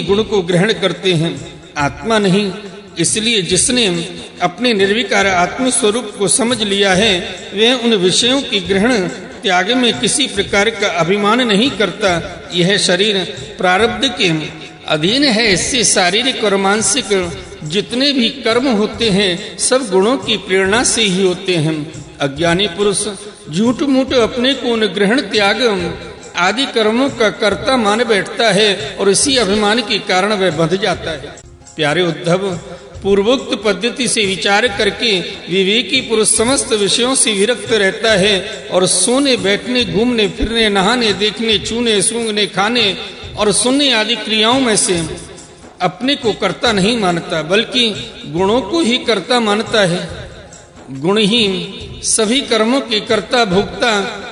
गुण को ग्रहण करते हैं, आत्मा नहीं। इसलिए जिसने अपने निर्विकार आत्म स्वरूप को समझ लिया है वह उन विषयों की ग्रहण त्याग में किसी प्रकार का अभिमान नहीं करता। यह शरीर प्रारब्ध के अधीन है, इससे शारीरिक और मानसिक जितने भी कर्म होते हैं सब गुणों की प्रेरणा से ही होते हैं। अज्ञानी पुरुष झूठ मूठ अपने को उन ग्रहण त्याग आदि कर्मों का कर्ता मान बैठता है और इसी अभिमान के कारण वह बंध जाता है। प्यारे उद्धव, पूर्वोक्त पद्धति से विचार करके विवेकी पुरुष समस्त विषयों से विरक्त रहता है और सोने बैठने घूमने फिरने नहाने देखने छूने सूंघने खाने और सुनने आदि क्रियाओं में से अपने को कर्ता नहीं मानता बल्कि गुणों को ही कर्ता मानता है। गुण ही सभी कर्मों के कर्ता भोक्ता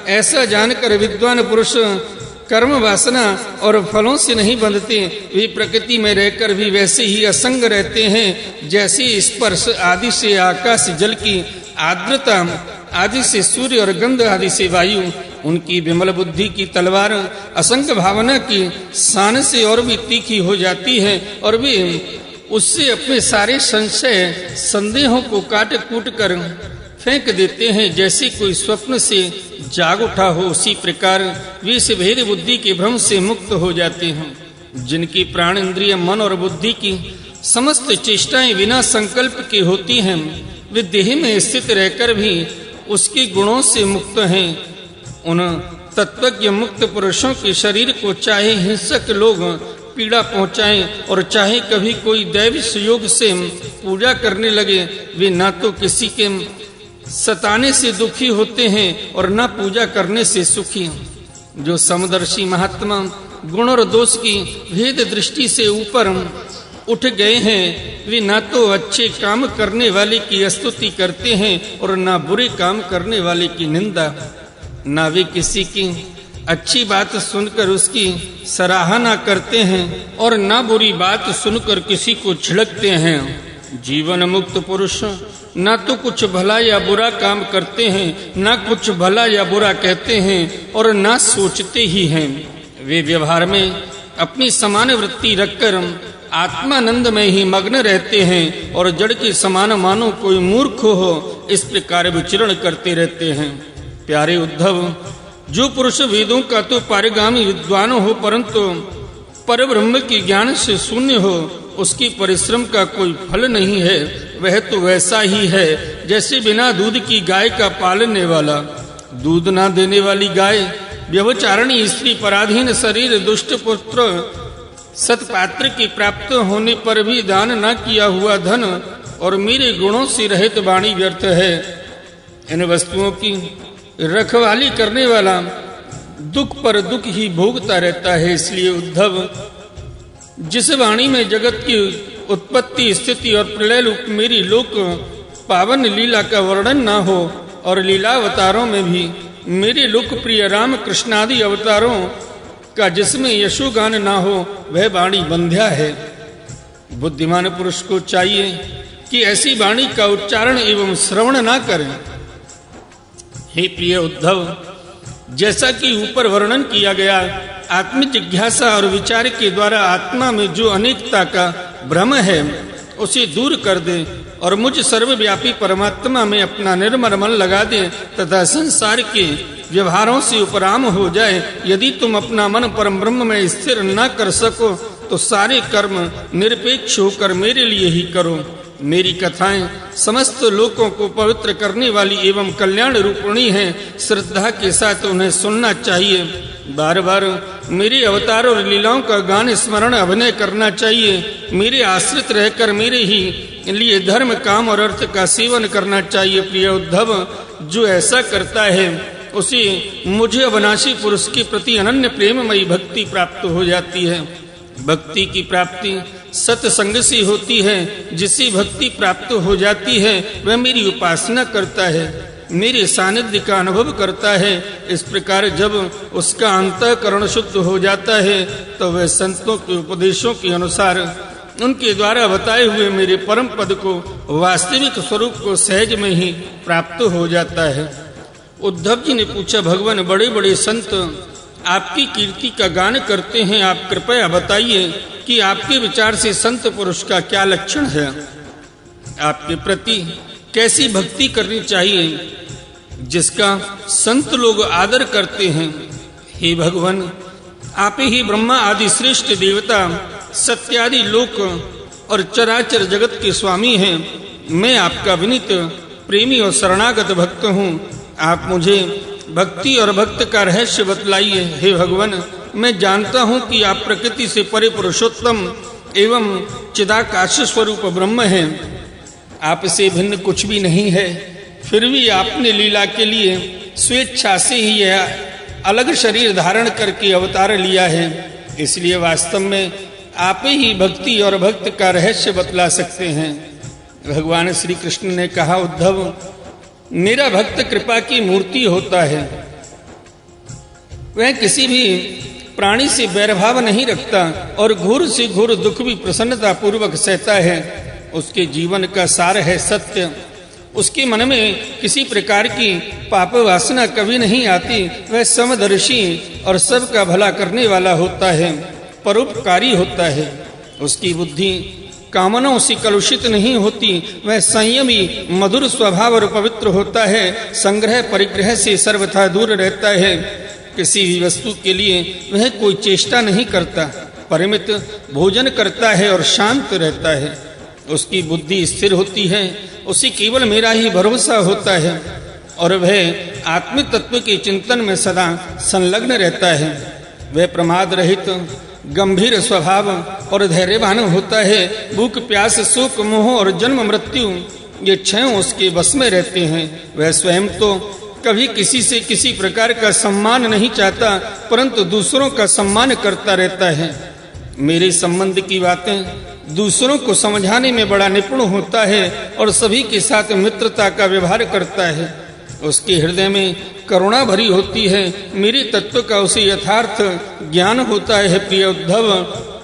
ऐसा जानकर विद्वान पुरुष कर्म वासना और फलों से नहीं बंधते। वे प्रकृति में रहकर भी वैसे ही असंग रहते हैं जैसे स्पर्श आदि से आकाश जल की आर्द्रता आदि से सूर्य और गंध आदि से वायु। उनकी विमल बुद्धि की तलवार असंग भावना की सान से और भी तीखी हो जाती है और वे उससे अपने सारे संशय संदेहों को काट कूट कर फेंक देते हैं। जैसे कोई स्वप्न से जाग उठा हो उसी प्रकार वे इस भेद बुद्धि के भ्रम से मुक्त हो जाते हैं। जिनकी प्राण इंद्रिय मन और बुद्धि की समस्त चेष्टाएं बिना संकल्प के होती हैं वे देह में स्थित रहकर भी उसके गुणों से मुक्त हैं। उन तत्वज्ञ मुक्त पुरुषों के शरीर को चाहे हिंसक लोग पीड़ा पहुंचाएं और चाहे कभी कोई दैव संयोग से पूजा करने लगे, वे ना तो किसी के सताने से दुखी होते हैं और न पूजा करने से सुखी। जो समदर्शी महात्मा गुण और दोष की भेद दृष्टि से ऊपर उठ गए हैं वे न तो अच्छे काम करने वाले की स्तुति करते हैं और न बुरे काम करने वाले की निंदा। न वे किसी की अच्छी बात सुनकर उसकी सराहना करते हैं और न बुरी बात सुनकर किसी को छिड़कते हैं। जीवन मुक्त पुरुष न तो कुछ भला या बुरा काम करते हैं न कुछ भला या बुरा कहते हैं और न सोचते ही हैं। वे व्यवहार में अपनी समान वृत्ति रखकर आत्मानंद में ही मग्न रहते हैं और जड़ के समान मानो कोई मूर्ख हो इस प्रकार विचरण करते रहते हैं। प्यारे उद्धव, जो पुरुष वेदों का तो पारगामी विद्वान हो परंतु परब्रह्म के ज्ञान से शून्य हो उसकी परिश्रम का कोई फल नहीं है। वह तो वैसा ही है जैसे बिना दूध की गाय का पालने वाला। दूध ना देने वाली गाय, व्यभिचारिणी स्त्री, पराधीन शरीर, दुष्ट पुत्र, सत्पात्र की प्राप्त होने पर भी दान न किया हुआ धन और मेरे गुणों से रहित वाणी व्यर्थ है। इन वस्तुओं की रखवाली करने वाला दुख पर दुख ही भोगता रहता है। इसलिए उद्धव, जिस वाणी में जगत की उत्पत्ति स्थिति और प्रलय रूप मेरी लोक पावन लीला का वर्णन न हो और लीला अवतारों में भी मेरे लोकप्रिय राम कृष्णादि अवतारों का जिसमें यशोगान न हो वह वाणी बंध्या है। बुद्धिमान पुरुष को चाहिए कि ऐसी वाणी का उच्चारण एवं श्रवण न करें। हे प्रिय उद्धव, जैसा कि ऊपर वर्णन किया गया, आत्म जिज्ञासा और विचार के द्वारा आत्मा में जो अनेकता का भ्रम है उसे दूर कर दे और मुझ सर्वव्यापी परमात्मा में अपना निर्मल मन लगा दे तथा संसार के व्यवहारों से उपराम हो जाए। यदि तुम अपना मन परम ब्रह्म में स्थिर न कर सको तो सारे कर्म निरपेक्ष होकर मेरे लिए ही करो। मेरी कथाएं समस्त लोगों को पवित्र करने वाली एवं कल्याण रूपिणी हैं। श्रद्धा के साथ उन्हें सुनना चाहिए। बार बार मेरे अवतार और लीलाओं का गान स्मरण अभिनय करना चाहिए। मेरे आश्रित रहकर मेरे ही लिए धर्म काम और अर्थ का सेवन करना चाहिए। प्रिय उद्धव, जो ऐसा करता है उसे मुझे अविनाशी पुरुष के प्रति अनन्य प्रेममयी भक्ति प्राप्त हो जाती है। भक्ति की प्राप्ति सत्संग से होती है। जिसे भक्ति प्राप्त हो जाती है वह मेरी उपासना करता है, मेरे सानिध्य का अनुभव करता है। इस प्रकार जब उसका अंतःकरण शुद्ध हो जाता है तो वह संतों के उपदेशों के अनुसार उनके द्वारा बताए हुए मेरे परम पद को वास्तविक स्वरूप को सहज में ही प्राप्त हो जाता है। उद्धव जी ने पूछा, भगवान, बड़े बड़े संत आपकी कीर्ति का गान करते हैं। आप कृपया बताइए कि आपके विचार से संत पुरुष का क्या लक्षण है, आपके प्रति कैसी भक्ति करनी चाहिए जिसका संत लोग आदर करते हैं। हे भगवान, आप ही ब्रह्मा आदि श्रेष्ठ देवता, सत्यादि लोक और चराचर जगत के स्वामी हैं। मैं आपका विनीत प्रेमी और शरणागत भक्त हूँ। आप मुझे भक्ति और भक्त का रहस्य बतलाइए। हे भगवान, मैं जानता हूँ कि आप प्रकृति से परे पुरुषोत्तम एवं चिदाकाश स्वरूप ब्रह्म हैं। आपसे भिन्न कुछ भी नहीं है, फिर भी आपने लीला के लिए स्वेच्छा से ही यह अलग शरीर धारण करके अवतार लिया है। इसलिए वास्तव में आप ही भक्ति और भक्त का रहस्य बतला सकते हैं। भगवान श्री कृष्ण ने कहा, उद्धव, मेरा भक्त कृपा की मूर्ति होता है। वह किसी भी प्राणी से बैरभाव नहीं रखता और घोर से घोर दुख भी प्रसन्नता पूर्वक सहता है। उसके जीवन का सार है सत्य। उसके मन में किसी प्रकार की पाप वासना कभी नहीं आती। वह समदर्शी और सबका भला करने वाला होता है, परोपकारी होता है। उसकी बुद्धि कामनाओं से कलुषित नहीं होती। वह संयमी, मधुर स्वभाव और पवित्र होता है। संग्रह परिग्रह से सर्वथा दूर रहता है। किसी भी वस्तु के लिए वह कोई चेष्टा नहीं करता। परिमित भोजन करता है और शांत रहता है। उसकी बुद्धि स्थिर होती है। उसे केवल मेरा ही भरोसा होता है और वह आत्म तत्व के चिंतन में सदा संलग्न रहता है। वह प्रमाद रहित, गंभीर स्वभाव और धैर्यवान होता है। भूख, प्यास, शोक, मोह और जन्म मृत्यु ये छह उसके बस में रहते हैं। वह स्वयं तो कभी किसी से किसी प्रकार का सम्मान नहीं चाहता, परंतु दूसरों का सम्मान करता रहता है। मेरे संबंध की बातें दूसरों को समझाने में बड़ा निपुण होता है और सभी के साथ मित्रता का व्यवहार करता है। उसके हृदय में करुणा भरी होती है। मेरे तत्व का उसे यथार्थ ज्ञान होता है। प्रिय उद्धव,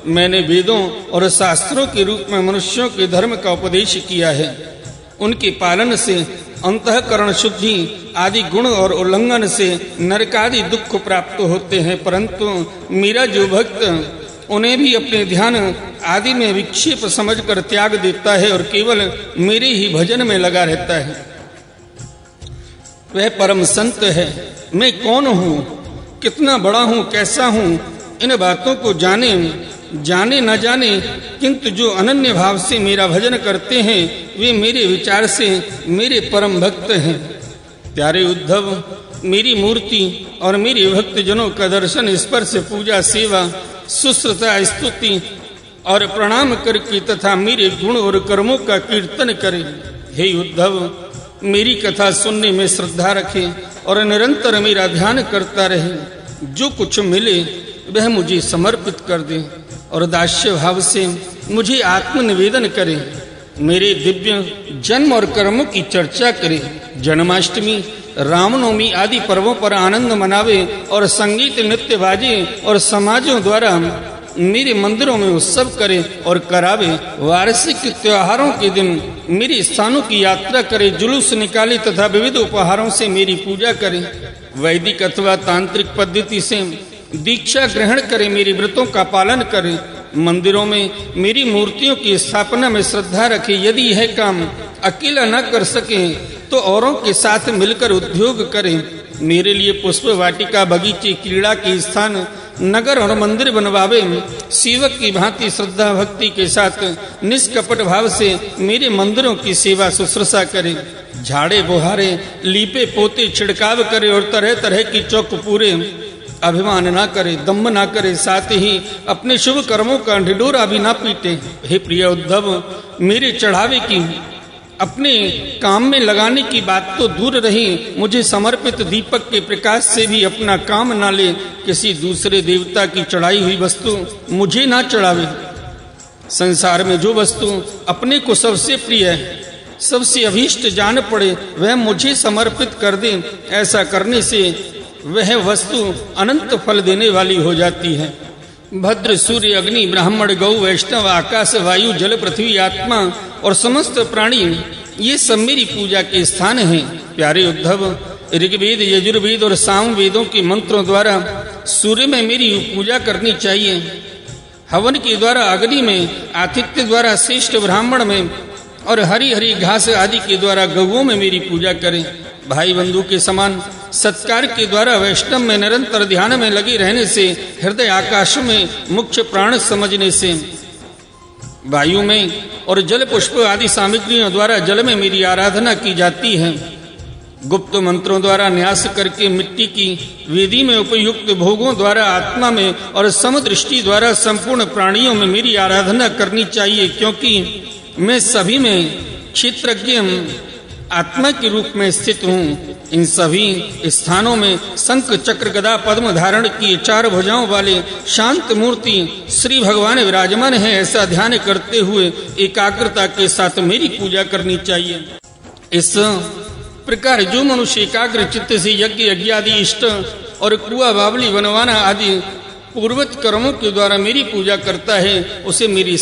मैंने वेदों और शास्त्रों के रूप में मनुष्यों के धर्म का उपदेश किया है। उनके पालन से अंतःकरण शुद्धि आदि गुण और उल्लंघन से नरकादि दुख प्राप्त होते हैं, परंतु मेरा जो भक्त उन्हें भी अपने ध्यान आदि में विक्षेप समझकर त्याग देता है और केवल मेरे ही भजन में लगा रहता है, वह परम संत है। मैं कौन हूँ, कितना बड़ा हूँ, कैसा हूँ, इन बातों को जाने न जाने, किंतु जो अनन्य भाव से मेरा भजन करते हैं वे मेरे विचार से मेरे परम भक्त हैं। प्यारे उद्धव, मेरी मूर्ति और मेरे भक्त जनों का दर्शन, स्पर्श, पूजा, सेवा, शुश्रूषा, स्तुति और प्रणाम करके तथा मेरे गुण और कर्मों का कीर्तन करें। हे उद्धव, मेरी कथा सुनने में श्रद्धा रखें और निरंतर मेरा ध्यान करता रहे। जो कुछ मिले वह मुझे समर्पित कर दे और दास्य भाव से मुझे आत्मनिवेदन करें। मेरे दिव्य जन्म और कर्मों की चर्चा करें। जन्माष्टमी, रामनवमी आदि पर्वों पर आनंद मनावे और संगीत, नृत्य बाजे और समाजों द्वारा मेरे मंदिरों में उत्सव करे और करावे। वार्षिक त्योहारों के दिन मेरे स्थानों की यात्रा करे, जुलूस निकाले तथा विविध उपहारों से मेरी पूजा करे। वैदिक अथवा तांत्रिक पद्धति से दीक्षा ग्रहण करे, मेरी व्रतों का पालन करे। मंदिरों में मेरी मूर्तियों की स्थापना में श्रद्धा रखे। यदि यह काम अकेला न कर सके तो औरों के साथ मिलकर उद्योग करें। मेरे लिए पुष्प वाटिका, बगीचे, क्रीड़ा के स्थान, नगर और मंदिर बनवावे। सेवक की भांति श्रद्धा भक्ति के साथ निष्कपट भाव से मेरे मंदिरों की सेवा शुश्रूषा करे। झाड़े बुहारे, लीपे पोते, छिड़काव करे और तरह तरह की चौक पूरे। अभिमान ना करे, दम्भ ना करे, साथ ही अपने शुभ कर्मों का ढिढोरा भी ना पीटे। हे प्रिय उद्धव, मेरे चढ़ावे की, अपने काम में लगाने की बात तो दूर रही, मुझे समर्पित दीपक के प्रकाश से भी अपना काम ना ले। किसी दूसरे देवता की चढ़ाई हुई वस्तु मुझे ना चढ़ावे। संसार में जो वस्तु अपने को सबसे प्रिय है, सबसे अभीष्ट जान पड़े, वह मुझे समर्पित कर दे। ऐसा करने से वह वस्तु अनंत फल देने वाली हो जाती है। भद्र, सूर्य, अग्नि, ब्राह्मण, गौ, वैष्णव, आकाश, वायु, जल, पृथ्वी, आत्मा और समस्त प्राणी, ये सब मेरी पूजा के स्थान हैं। प्यारे उद्धव, ऋग्वेद, यजुर्वेद और साम वेदों के मंत्रों द्वारा सूर्य में मेरी पूजा करनी चाहिए। हवन के द्वारा अग्नि में, आतिथ्य द्वारा श्रेष्ठ ब्राह्मण में और हरी हरी घास आदि के द्वारा गौओं में मेरी पूजा करें। भाई बंधु के समान सत्कार के द्वारा वैष्णव में निरंतर ध्यान में लगे रहने से, हृदय आकाश में मुख्य प्राण समझने से, वायु में और जल पुष्प आदि सामग्रियों द्वारा जल में मेरी आराधना की जाती है। गुप्त मंत्रों द्वारा न्यास करके मिट्टी की वेदी में उपयुक्त भोगों द्वारा आत्मा में और समदृष्टि द्वारा संपूर्ण प्राणियों में मेरी आराधना करनी चाहिए, क्योंकि मैं सभी में क्षेत्रज्ञ आत्मा के रूप में स्थित हूँ। इन सभी स्थानों में शंख चक्र गदा पद्म धारण किए 4 भुजाओं वाले शांत मूर्ति श्री भगवान विराजमान है, ऐसा ध्यान करते हुए एकाग्रता के साथ मेरी पूजा करनी चाहिए। इस प्रकार जो मनुष्य एकाग्र चित्त से यज्ञ यज्ञादि इष्ट और कुआ बावली बनवाना आदि पूर्वत कर्मों के द्वारा मेरी पूजा करता है, उसे मेरी